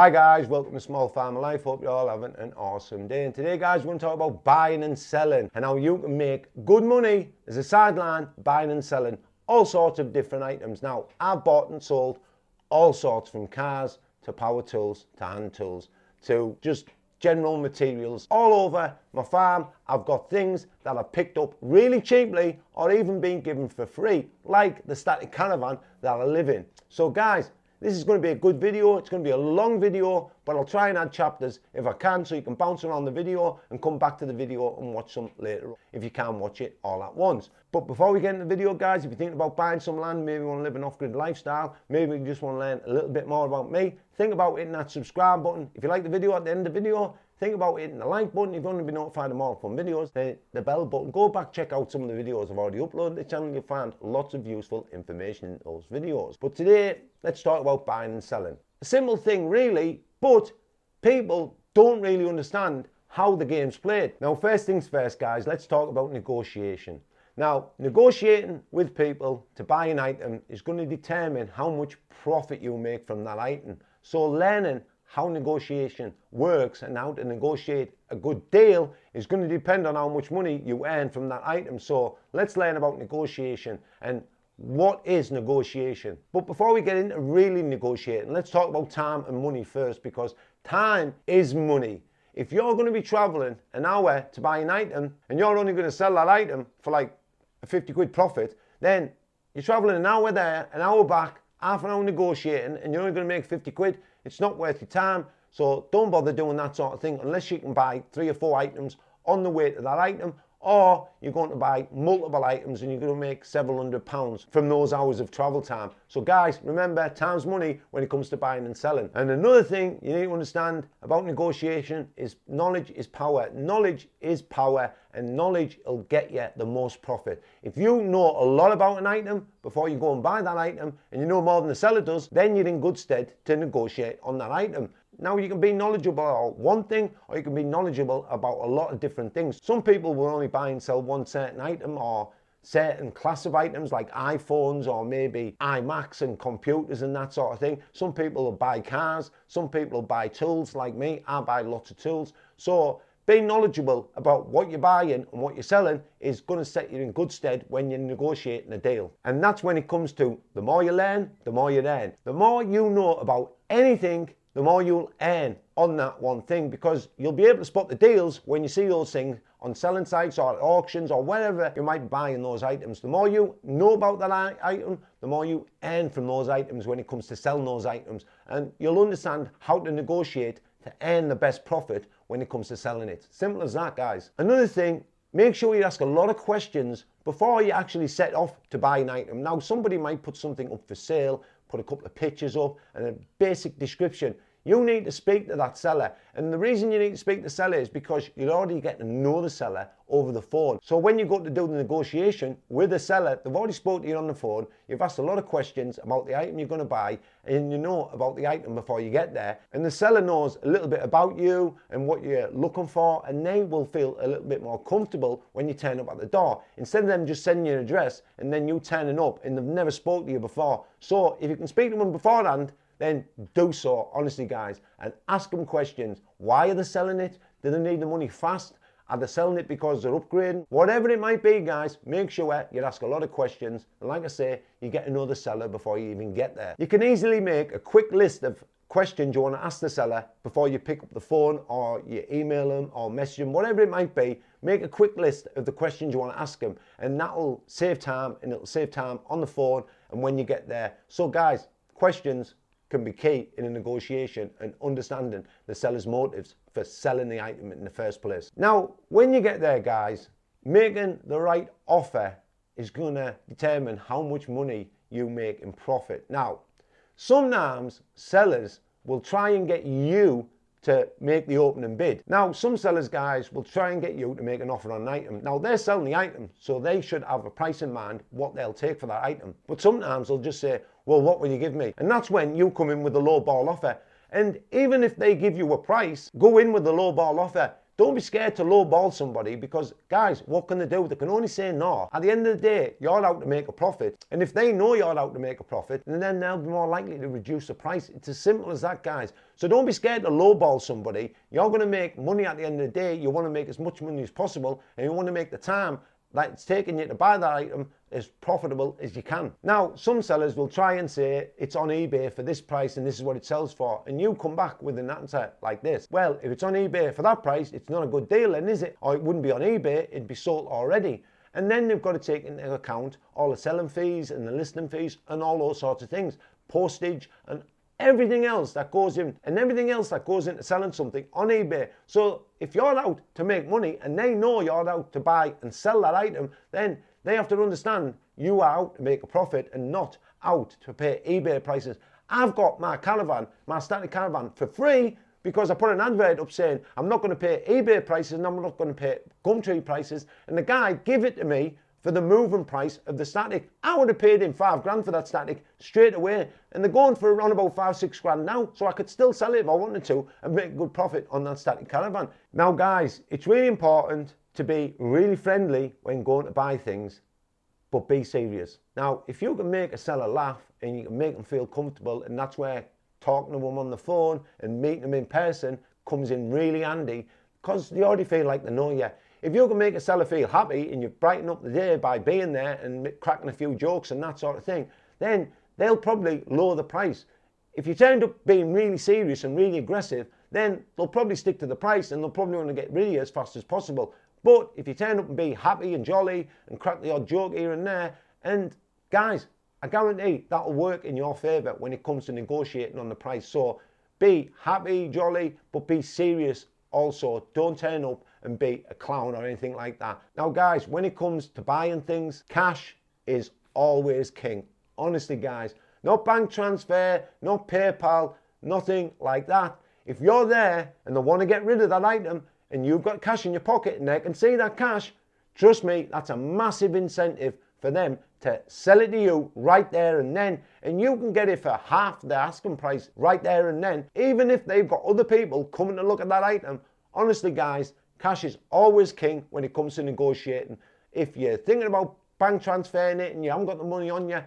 Hi guys, welcome to Small Farmer Life. Hope you're all having an awesome day. And today guys, we're going to talk about buying and selling and how you can make good money as a sideline buying and selling all sorts of different items. Now, I've bought and sold all sorts, from cars to power tools to hand tools to just general materials. All over my farm, I've got things that I've picked up really cheaply or even been given for free, like the static caravan that I live in. So guys, this is going to be a good video. It's going to be a long video, but I'll try and add chapters if I can, so you can bounce around the video and come back to the video and watch some later if you can watch it all at once. But before we get into the video guys, if you're thinking about buying some land, maybe you want to live an off-grid lifestyle, maybe you just want to learn a little bit more about me, think about hitting that subscribe button. If you like the video, at the end of the video, think about hitting the like button. If you want to be notified of more fun videos, the bell button. Go back, check out some of the videos I've already uploaded to the channel. You'll find lots of useful information in those videos. But today, let's talk about buying and selling. A simple thing really, but people don't really understand how the game's played. Now, first things first guys, let's talk about negotiation. Now, negotiating with people to buy an item is going to determine how much profit you make from that item. So learning how negotiation works and how to negotiate a good deal is going to depend on how much money you earn from that item. So let's learn about negotiation and what is negotiation. But before we get into really negotiating, let's talk about time and money first, because time is money. If you're going to be traveling an hour to buy an item and you're only going to sell that item for like a 50 quid profit, then you're traveling an hour there, an hour back, half an hour negotiating, and you're only going to make 50 quid. It's not worth your time. So don't bother doing that sort of thing unless you can buy 3 or 4 items on the way to that item, or you're going to buy multiple items and you're going to make several £100s from those hours of travel time. So guys, remember, time's money when it comes to buying and selling. And another thing you need to understand about negotiation is knowledge is power. Knowledge is power, and knowledge will get you the most profit. If you know a lot about an item before you go and buy that item, and you know more than the seller does, then you're in good stead to negotiate on that item. Now, you can be knowledgeable about one thing, or you can be knowledgeable about a lot of different things. Some people will only buy and sell one certain item or certain class of items like iPhones or maybe iMacs and computers and that sort of thing. Some people will buy cars, some people will buy tools like me. I buy lots of tools. So being knowledgeable about what you're buying and what you're selling is going to set you in good stead when you're negotiating a deal. And that's when it comes to the more you learn, the more you earn. The more you know about anything, the more you'll earn on that one thing, because you'll be able to spot the deals when you see those things on selling sites or auctions or wherever you might be buying those items. The more you know about that item, the more you earn from those items when it comes to selling those items, and you'll understand how to negotiate to earn the best profit when it comes to selling it. Simple as that, guys. Another thing, make sure you ask a lot of questions before you actually set off to buy an item. Now, somebody might put something up for sale, put a couple of pictures up and a basic description. You need to speak to that seller, and the reason you need to speak to the seller is because you'll already get to know the seller over the phone. So when you go to do the negotiation with the seller, they've already spoken to you on the phone, you've asked a lot of questions about the item you're going to buy, and you know about the item before you get there, and the seller knows a little bit about you and what you're looking for, and they will feel a little bit more comfortable when you turn up at the door, instead of them just sending you an address and then you turning up and they've never spoken to you before. So if you can speak to them beforehand, then do so, honestly guys, and ask them questions. Why are they selling it? Do they need the money fast? Are they selling it because they're upgrading? Whatever it might be, guys, make sure you ask a lot of questions. And like I say, you get to know the seller before you even get there. You can easily make a quick list of questions you want to ask the seller before you pick up the phone, or you email them or message them, whatever it might be. Make a quick list of the questions you want to ask them, and that will save time, and it'll save time on the phone and when you get there. So guys, questions can be key in a negotiation and understanding the seller's motives for selling the item in the first place. Now, when you get there, guys, making the right offer is going to determine how much money you make in profit. Now, sometimes sellers will try and get you to make the opening bid. Now, some sellers, guys, will try and get you to make an offer on an item. Now, they're selling the item, so they should have a price in mind, what they'll take for that item. But sometimes they'll just say, well, what will you give me? And that's when you come in with a low ball offer. And even if they give you a price, go in with a low ball offer. don't be scared to lowball somebody, because guys, what can they do? They can only say no. At the end of the day, you're out to make a profit, and if they know you're out to make a profit, then they'll be more likely to reduce the price. It's as simple as that, guys. So don't be scared to lowball somebody. You're going to make money at the end of the day. You want to make as much money as possible, and you want to make the time that it's taking you to buy that item as profitable as you can. Now, some sellers will try and say it's on eBay for this price and this is what it sells for, and you come back with an answer like this: well, if it's on eBay for that price, it's not a good deal then, is it? Or it wouldn't be on eBay, it'd be sold already. And then they've got to take into account all the selling fees and the listing fees and all those sorts of things, postage and everything else that goes in, and everything else that goes into selling something on eBay. So if you're out to make money and they know you're out to buy and sell that item, then they have to understand you are out to make a profit and not out to pay eBay prices. I've got my caravan, my static caravan, for free because I put an advert up saying I'm not going to pay eBay prices and I'm not going to pay Gumtree prices, and the guy gave it to me for the moving price of the static. I would have paid him $5 for that static straight away, and they're going for around about $5-6 grand now, so I could still sell it if I wanted to and make a good profit on that static caravan. Now guys, it's really important to be really friendly when going to buy things, but be serious. Now, if you can make a seller laugh and you can make them feel comfortable, and that's where talking to them on the phone and meeting them in person comes in really handy, because they already feel like they know you. If you can make a seller feel happy and you brighten up the day by being there and cracking a few jokes and that sort of thing, then they'll probably lower the price. If you turned up being really serious and really aggressive, then they'll probably stick to the price and they'll probably want to get rid of you as fast as possible. But if you turn up and be happy and jolly and crack the odd joke here and there, and guys, I guarantee that'll work in your favour when it comes to negotiating on the price. So be happy, jolly, but be serious also. Don't turn up and be a clown or anything like that. Now guys, when it comes to buying things, cash is always king. Honestly guys, no bank transfer, no PayPal, nothing like that. If you're there and they want to get rid of that item and you've got cash in your pocket and they can see that cash, trust me, that's a massive incentive for them to sell it to you right there and then, and you can get it for half the asking price right there and then, even if they've got other people coming to look at that item. Honestly guys, cash is always king when it comes to negotiating. If you're thinking about bank transferring it and you haven't got the money on you,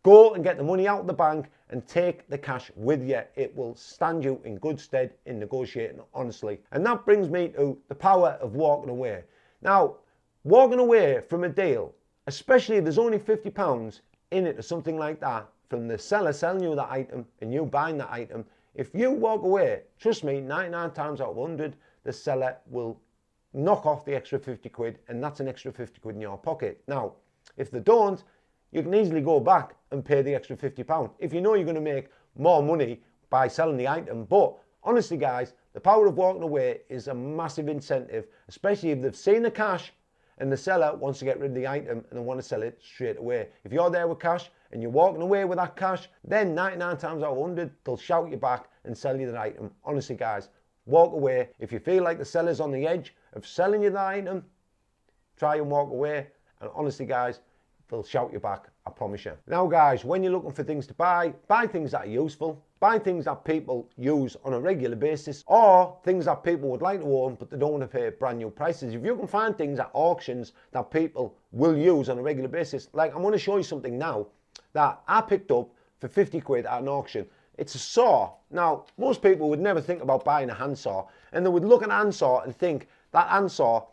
go and get the money out of the bank and take the cash with you. It will stand you in good stead in negotiating, honestly. And that brings me to the power of walking away. Now, walking away from a deal, especially if there's only £50 in it or something like that, from the seller selling you that item and you buying that item, if you walk away, trust me, 99 times out of 100, the seller will knock off the extra 50 quid, and that's an extra 50 quid in your pocket. Now, if they don't, you can easily go back and pay the extra £50 if you know you're going to make more money by selling the item. But honestly guys, the power of walking away is a massive incentive, especially if they've seen the cash and the seller wants to get rid of the item and they want to sell it straight away. If you're there with cash and you're walking away with that cash, then 99 times out of 100, they'll shout you back and sell you the item. Honestly guys, walk away. If you feel like the seller's on the edge of selling you the item, try and walk away, and honestly guys, they'll shout you back, I promise you. Now guys, when you're looking for things to buy things that are useful, buy things that people use on a regular basis, or things that people would like to own but they don't want to pay brand new prices. If you can find things at auctions that people will use on a regular basis, like I'm going to show you something now that I picked up for 50 quid at an auction. It's a saw. Now, most people would never think about buying a handsaw, and they would look at a handsaw and think that handsaw,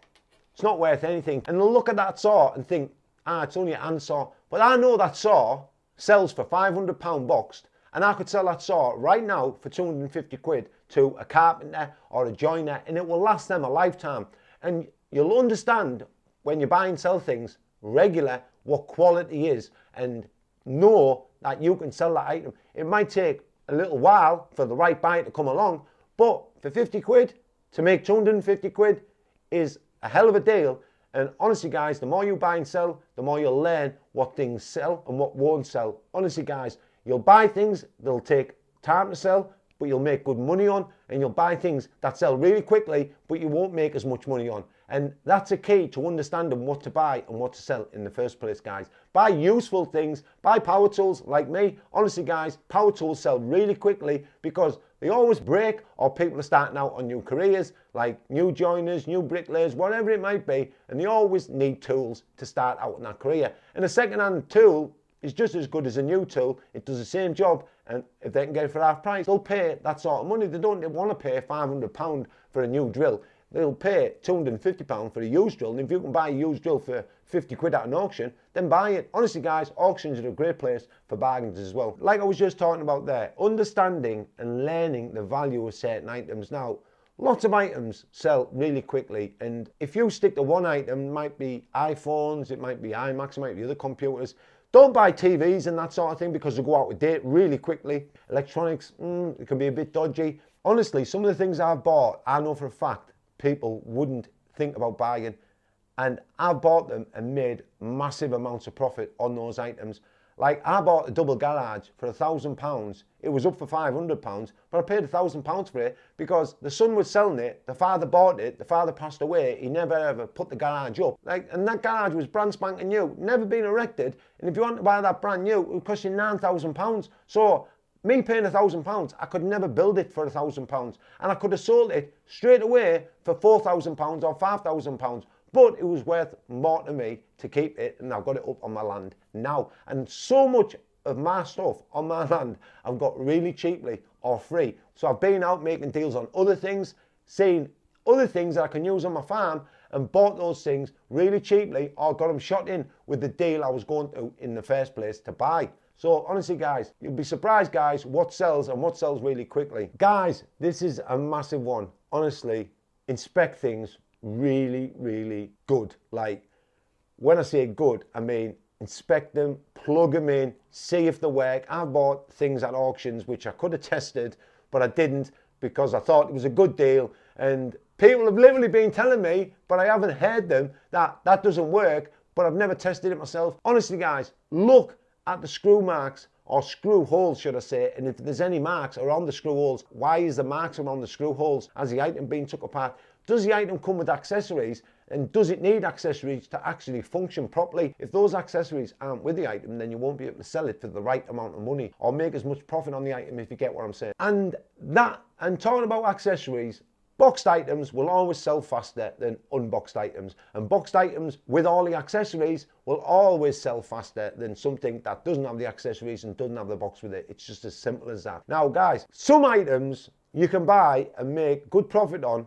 it's not worth anything. And they'll look at that saw and think, it's only a handsaw. But I know that saw sells for £500 boxed, and I could sell that saw right now for 250 quid to a carpenter or a joiner, and it will last them a lifetime. And you'll understand when you buy and sell things regular what quality is, and know that you can sell that item. It might take a little while for the right buyer to come along, but for 50 quid to make 250 quid is a hell of a deal. And honestly guys, the more you buy and sell, the more you'll learn what things sell and what won't sell. Honestly guys, you'll buy things that'll take time to sell, but you'll make good money on, and you'll buy things that sell really quickly, but you won't make as much money on. And that's a key to understanding what to buy and what to sell in the first place, guys. Buy useful things, buy power tools like me. Honestly guys, power tools sell really quickly because They always break, or people are starting out on new careers, like new joiners, new bricklayers, whatever it might be, and they always need tools to start out in that career. And a second-hand tool is just as good as a new tool. It does the same job, and if they can get it for half price, they'll pay that sort of money. They don't want to pay £500 for a new drill. They'll pay £250 for a used drill, and if you can buy a used drill for 50 quid at an auction, then buy it. Honestly guys, auctions are a great place for bargains as well. Like I was just talking about there, understanding and learning the value of certain items. Now, lots of items sell really quickly, and if you stick to one item, it might be iPhones, it might be iMacs, it might be other computers. Don't buy TVs and that sort of thing because they go out of date really quickly. Electronics, it can be a bit dodgy. Honestly, some of the things I've bought, I know for a fact people wouldn't think about buying, and I bought them and made massive amounts of profit on those items. Like, I bought a double garage for £1,000. It was up for £500, but I paid £1,000 for it because the son was selling it, the father bought it, the father passed away, he never ever put the garage up. And that garage was brand spanking new, never been erected, and if you want to buy that brand new, it would cost you £9,000. So, me paying £1,000, I could never build it for £1,000, and I could have sold it straight away for £4,000 or £5,000. But it was worth more to me to keep it, and I've got it up on my land now. And so much of my stuff on my land I've got really cheaply or free. So I've been out making deals on other things, seeing other things that I can use on my farm, and bought those things really cheaply, or got them shot in with the deal I was going to in the first place to buy. So honestly guys, you'll be surprised guys what sells and what sells really quickly. Guys, this is a massive one. Honestly, inspect things really, really good. Like, when I say good, I mean inspect them, plug them in, see if they work. I've bought things at auctions which I could have tested, but I didn't because I thought it was a good deal, and people have literally been telling me, but I haven't heard them, that that doesn't work, but I've never tested it myself. Honestly guys, look at the screw marks, or screw holes should I say, and if there's any marks around the screw holes, why is the marks around the screw holes? Has the item been took apart? Does the item come with accessories, and does it need accessories to actually function properly? If those accessories aren't with the item, then you won't be able to sell it for the right amount of money or make as much profit on the item, if you get what I'm saying. And talking about accessories, boxed items will always sell faster than unboxed items, and boxed items with all the accessories will always sell faster than something that doesn't have the accessories and doesn't have the box with it. It's just as simple as that. Now guys, some items you can buy and make good profit on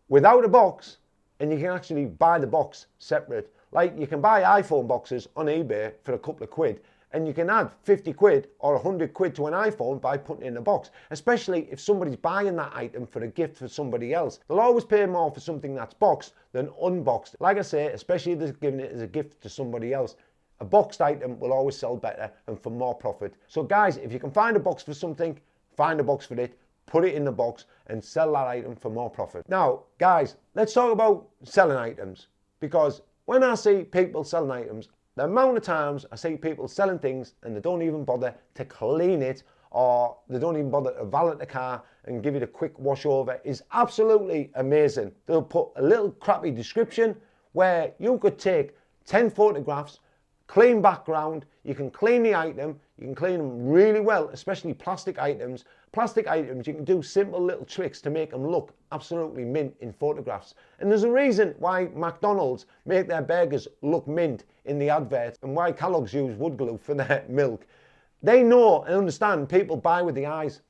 without a box, and you can actually buy the box separate. Like, you can buy iPhone boxes on eBay for a couple of quid, and you can add 50 quid or 100 quid to an iPhone by putting it in a box, especially if somebody's buying that item for a gift for somebody else. They'll always pay more for something that's boxed than unboxed. Like I say, especially if they're giving it as a gift to somebody else, a boxed item will always sell better and for more profit. So guys, if you can find a box for something, find a box for it, put it in the box and sell that item for more profit. Now guys, let's talk about selling items, because when I see people selling items, the amount of times I see people selling things and they don't even bother to clean it, or they don't even bother to valet the car and give it a quick wash over, is absolutely amazing. They'll put a little crappy description where you could take 10 photographs, clean background, you can clean the item, you can clean them really well, especially plastic items. Plastic items, you can do simple little tricks to make them look absolutely mint in photographs. And there's a reason why McDonald's make their burgers look mint in the adverts, and why Kellogg's use wood glue for their milk. They know and understand people buy with the eyes.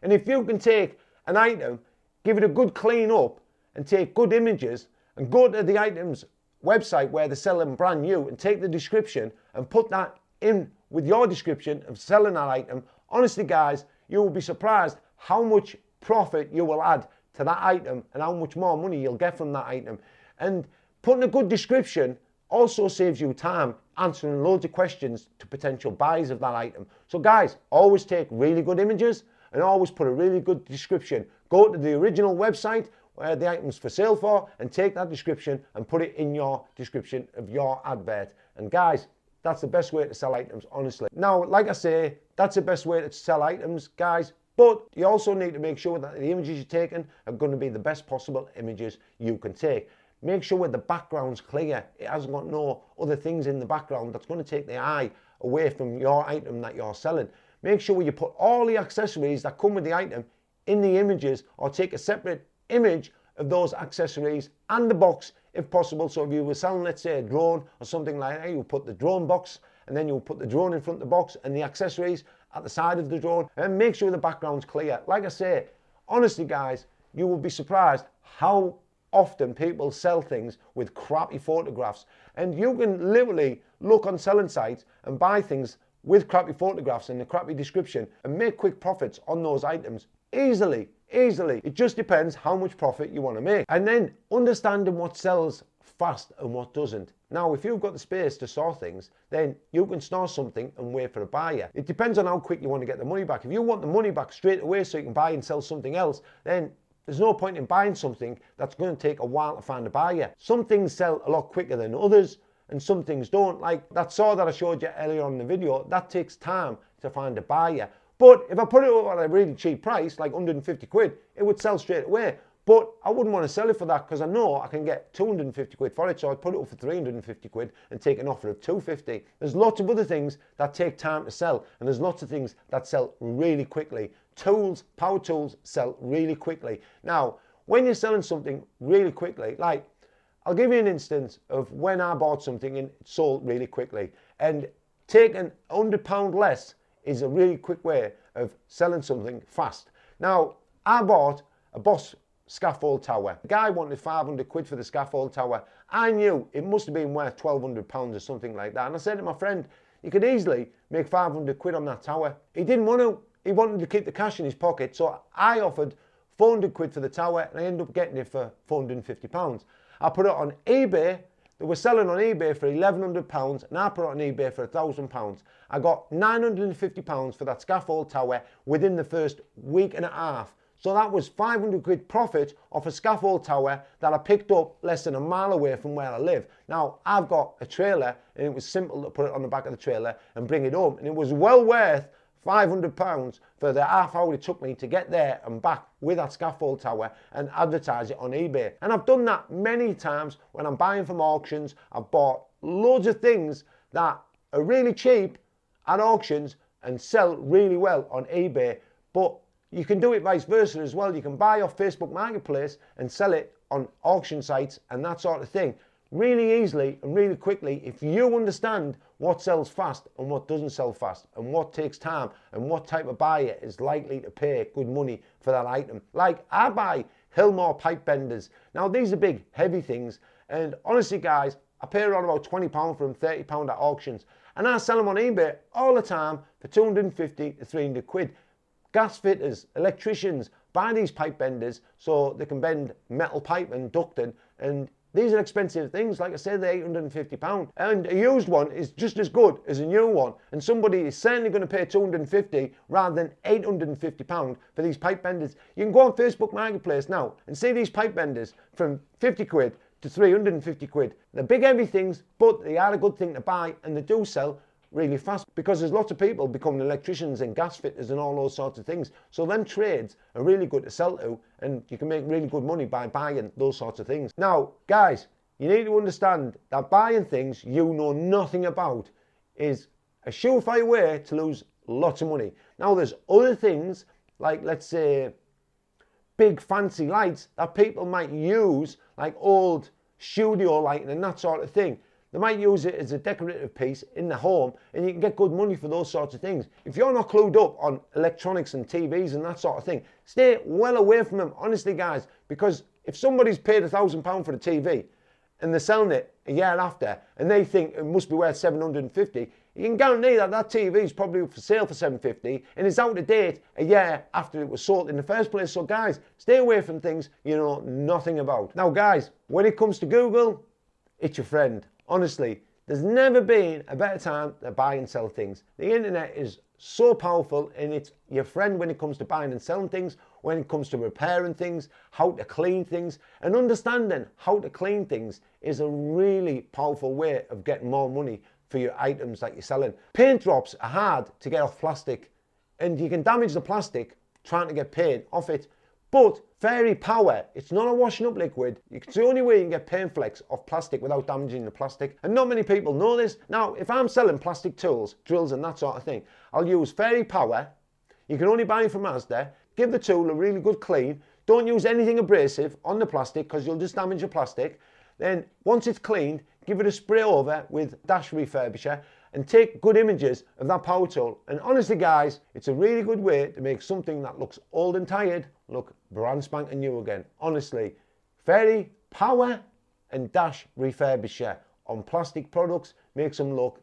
And if you can take an item, give it a good clean up, and take good images, and go to the item's website where they sell them brand new, and take the description and put that in with your description of selling that item, honestly guys, you will be surprised how much profit you will add to that item and how much more money you'll get from that item. And putting a good description also saves you time answering loads of questions to potential buyers of that item. So guys, always take really good images and always put a really good description. Go to the original website where the item's for sale for, and take that description and put it in your description of your advert. And guys, that's the best way to sell items, honestly. Now, like I say, that's the best way to sell items, guys. But you also need to make sure that the images you're taking are going to be the best possible images you can take. Make sure the background's clear. It hasn't got no other things in the background that's going to take the eye away from your item that you're selling. Make sure you put all the accessories that come with the item in the images, or take a separate image of those accessories and the box if possible. So if you were selling, let's say, a drone or something like that, you put the drone box and then you'll put the drone in front of the box and the accessories at the side of the drone, and make sure the background's clear. Like I say, honestly guys, you will be surprised how often people sell things with crappy photographs, and you can literally look on selling sites and buy things with crappy photographs and a crappy description and make quick profits on those items easily. It just depends how much profit you want to make. And then understanding what sells fast and what doesn't. Now, if you've got the space to store things, then you can store something and wait for a buyer. It depends on how quick you want to get the money back. If you want the money back straight away so you can buy and sell something else, then there's no point in buying something that's going to take a while to find a buyer. Some things sell a lot quicker than others, and some things don't. Like that saw that I showed you earlier on in the video, that takes time to find a buyer. But if I put it up at a really cheap price, like 150 quid, it would sell straight away. But I wouldn't want to sell it for that because I know I can get 250 quid for it. So I'd put it up for 350 quid and take an offer of 250. There's lots of other things that take time to sell, and there's lots of things that sell really quickly. Tools, power tools sell really quickly. Now, when you're selling something really quickly, like I'll give you an instance of when I bought something and it sold really quickly, and taking £100 less is a really quick way of selling something fast. Now, I bought a Boss scaffold tower. The guy wanted 500 quid for the scaffold tower. I knew it must have been worth £1,200 or something like that. And I said to my friend, you could easily make 500 quid on that tower. He didn't want to. He wanted to keep the cash in his pocket. So I offered 400 quid for the tower and I ended up getting it for £450. I put it on eBay. They were selling on eBay for £1,100 and I put it on eBay for £1,000. I got £950 for that scaffold tower within the first week and a half. So that was 500 quid profit off a scaffold tower that I picked up less than a mile away from where I live. Now, I've got a trailer and it was simple to put it on the back of the trailer and bring it home. And it was well worth £500 for the half hour it took me to get there and back with that scaffold tower and advertise it on eBay. And I've done that many times when I'm buying from auctions. I've bought loads of things that are really cheap at auctions and sell really well on eBay. But you can do it vice versa as well. You can buy off Facebook Marketplace and sell it on auction sites and that sort of thing really easily and really quickly if you understand what sells fast and what doesn't sell fast and what takes time and what type of buyer is likely to pay good money for that item. Like I buy Hillmore pipe benders. Now these are big heavy things, and honestly guys, I pay around about £20 for them, £30 at auctions, and I sell them on eBay all the time for 250 to 300 quid. Gas fitters, electricians buy these pipe benders so they can bend metal pipe and ducting, and these are expensive things. Like I said, they're £850, and a used one is just as good as a new one, and somebody is certainly going to pay 250 rather than £850 for these pipe benders. You can go on Facebook Marketplace now and see these pipe benders from 50 quid to 350 quid. They're big heavy things, but they are a good thing to buy, and they do sell really fast because there's lots of people becoming electricians and gas fitters and all those sorts of things. So them trades are really good to sell to, and you can make really good money by buying those sorts of things. Now, guys, you need to understand that buying things you know nothing about is a surefire way to lose lots of money. Now, there's other things like, let's say, big fancy lights that people might use, like old studio lighting and that sort of thing. They might use it as a decorative piece in the home, and you can get good money for those sorts of things. If you're not clued up on electronics and TVs and that sort of thing, stay well away from them, honestly guys, because if somebody's paid £1,000 for the TV and they're selling it a year after and they think it must be worth 750, you can guarantee that that TV is probably for sale for 750 and it's out of date a year after it was sold in the first place. So guys, stay away from things you know nothing about. Now guys, when it comes to Google, it's your friend. Honestly, there's never been a better time to buy and sell things. The internet is so powerful, and it's your friend when it comes to buying and selling things, when it comes to repairing things, how to clean things, and understanding how to clean things is a really powerful way of getting more money for your items that you're selling. Paint drops are hard to get off plastic, and you can damage the plastic trying to get paint off it. But fairy power, it's not a washing up liquid. It's the only way you can get paint flecks off plastic without damaging the plastic. And not many people know this. Now, if I'm selling plastic tools, drills and that sort of thing, I'll use fairy power. You can only buy it from Asda. give the tool a really good clean. Don't use anything abrasive on the plastic because you'll just damage the plastic. Then once it's cleaned, give it a spray over with Dash Refurbisher and take good images of that power tool. And honestly guys, it's a really good way to make something that looks old and tired look brand spanking new again. Honestly, Fairy Power and Dash Refurbisher on plastic products makes them look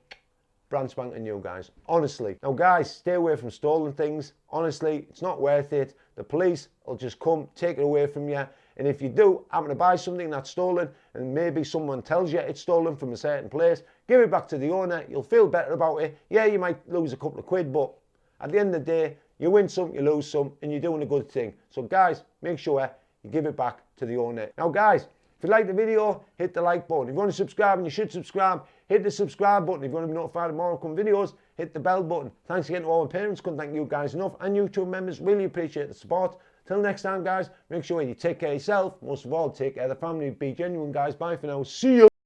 brand spanking new, guys. Honestly. Now guys, stay away from stolen things. Honestly, it's not worth it. The police will just come, take it away from you. And if you do happen to buy something that's stolen, and maybe someone tells you it's stolen from a certain place, give it back to the owner. You'll feel better about it. Yeah, you might lose a couple of quid, but at the end of the day, you win some, you lose some, and you're doing a good thing. So guys, make sure you give it back to the owner. Now guys, if you like the video, hit the like button. If you want to subscribe, and you should subscribe, hit the subscribe button. If you want to be notified of more upcoming videos, hit the bell button. Thanks again to all my parents. Couldn't thank you guys enough. And YouTube members, really appreciate the support. Till next time, guys, make sure you take care of yourself. Most of all, take care of the family. Be genuine, guys. Bye for now. See you.